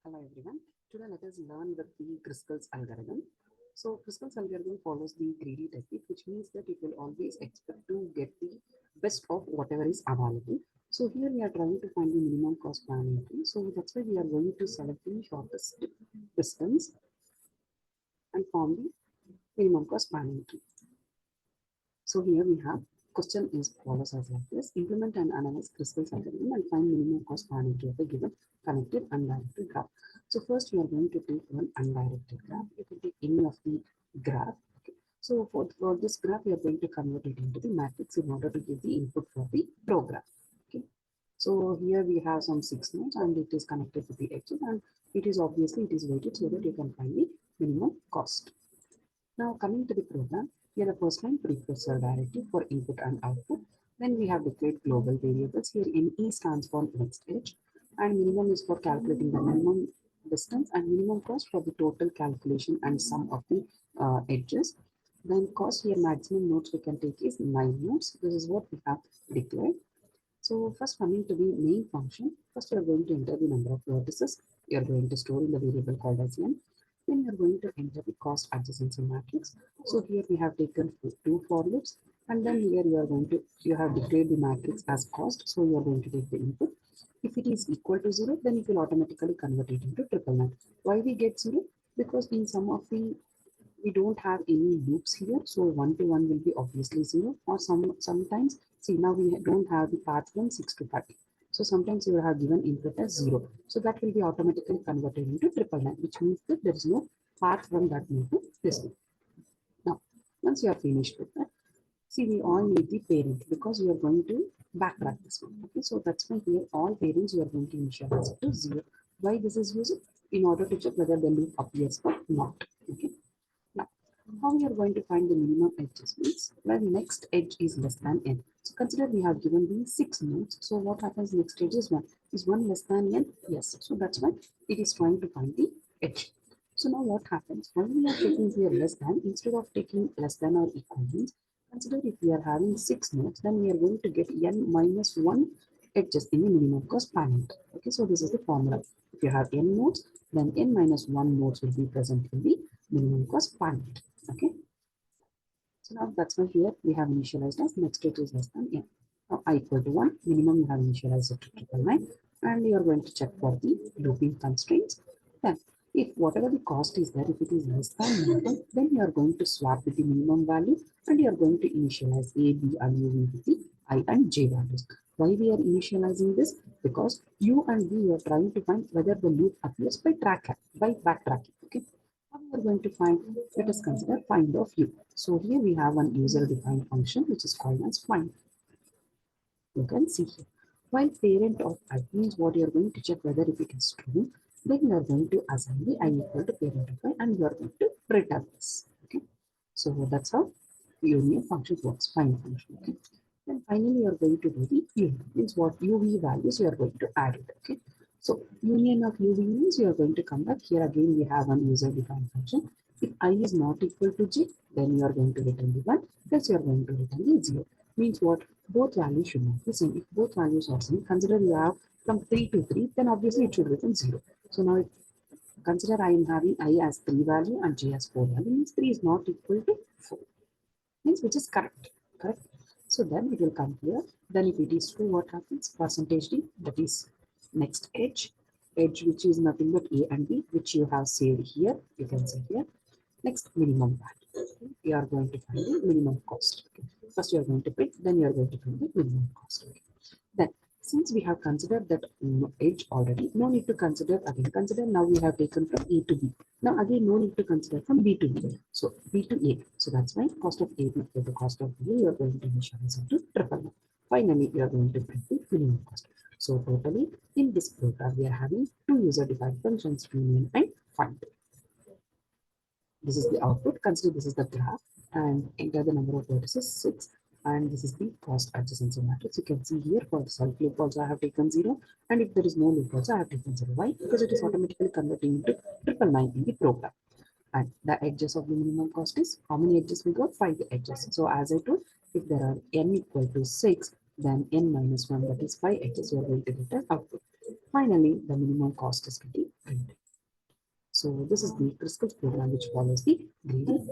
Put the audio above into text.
Hello everyone. Today let us learn with the Kruskal's algorithm. So Kruskal's algorithm follows the greedy technique, which means that it will always expect to get the best of whatever is available. So here we are trying to find the minimum cost plan entry. So that's why we are going to select the shortest distance and form the minimum cost plan entry. So here we have question is follows as like this: implement and analyze Kruskal's algorithm and find minimum cost parameter of a given connected undirected graph. So first we are going to take one undirected graph. You can take any of the graph. Okay. So for this graph, we are going to convert it into the matrix in order to give the input for the program. Okay. So here we have some 6 nodes and it is connected with the edges, and it is weighted so that you can find the minimum cost. Now coming to the program, here the first line precursor directive for input and output. Then we have declared global variables. Here NE stands for next edge, and minimum is for calculating the minimum distance, and minimum cost for the total calculation and sum of the edges. Then cost, here maximum nodes we can take is 9 nodes. This is what we have declared. So first coming to the main function, first you are going to enter the number of vertices. You are going to store in the variable called as n. Then you are going to enter the cost adjacency matrix. So here we have taken 2 for loops, and then here you have declared the matrix as cost. So you are going to take the input. If it is equal to 0, then it will automatically convert it into 999. Why we get 0? Because in some of the we don't have any loops here, so 1 to 1 will be obviously 0, or sometimes see now we don't have the path from 6 to 5, so sometimes you have given input as 0, so that will be automatically converted into 999, which means that there is no path from that node to this one. Now once you are finished with that, see we all need the parent because we are going to backtrack this one. Okay, so that's why here all parents you are going to initialize it to 0. Why this is used? In order to check whether the loop appears or not. Okay. Now, how we are going to find the minimum edges means when next edge is less than n. So consider we have given the 6 nodes. So what happens next edge is 1. Is 1 less than n? Yes. So that's why it is trying to find the edge. So now what happens when we are taking here less than, instead of taking less than or equal means, consider if we are having 6 nodes, then we are going to get n minus 1 edges in the minimum cost panel. Okay, so this is the formula. If you have n nodes, then n minus 1 nodes will be present in the minimum cost panel. Okay, so now that's why here we have initialized as next edge is less than n. Now I equal to 1, minimum you have initialized it to 999, and you are going to check for the looping constraints. Then if whatever the cost is there, if it is less than minimum, then you are going to swap with the minimum value and you are going to initialize A, B, and U with the I and J values. Why we are initializing this? Because U and V are trying to find whether the loop appears by backtracking. Okay. How we are going to find? Let us consider find of U. So here we have one user-defined function which is called as find. You can see here. While parent of I means what you are going to check whether if it is true, then you are going to assign the I equal to parent of I and you are going to return this. Okay. So that's how union function works, find function. Okay. Then finally you are going to do the union, means what UV values you are going to add it. Okay. So union of UV means you are going to come back here again. We have one user defined function. If I is not equal to j, then you are going to return the 1, else you are going to return the 0. Means what? Both values should not be same. If both values are same, consider you have from 3 to 3, then obviously it should return 0. So now consider I am having I as 3 value and j as 4 value, means 3 is not equal to 4, means which is correct. So then it will come here. Then if it is true, what happens? Percentage D, that is next edge which is nothing but A and B, which you have saved here. You can see here. Next, minimum value. You are going to find the minimum cost. Okay. First you are going to pick, then you are going to find the minimum cost. Okay. Then since we have considered that edge already, no need to consider again. Consider now we have taken from A to B. Now again no need to consider from B to B. So B to A. So that's why cost of A equal to the cost of B. You are going to initialize into 999. Finally, you are going to find the minimum cost. So totally in this program we are having two user-defined functions, union and find. This is the output. Consider this is the graph and enter the number of vertices 6. And this is the cost adjacency matrix. You can see here for the self loop also I have taken 0. And if there is no loop also I have taken 0. Why? Because it is automatically converting into 999 in the program. And the edges of the minimum cost is how many edges we got? 5 edges. So as I told, if there are n equal to 6, then n minus 1, that is 5 edges, you are going to get an output. Finally, the minimum cost is getting So this is the Crystal's program which follows the greedy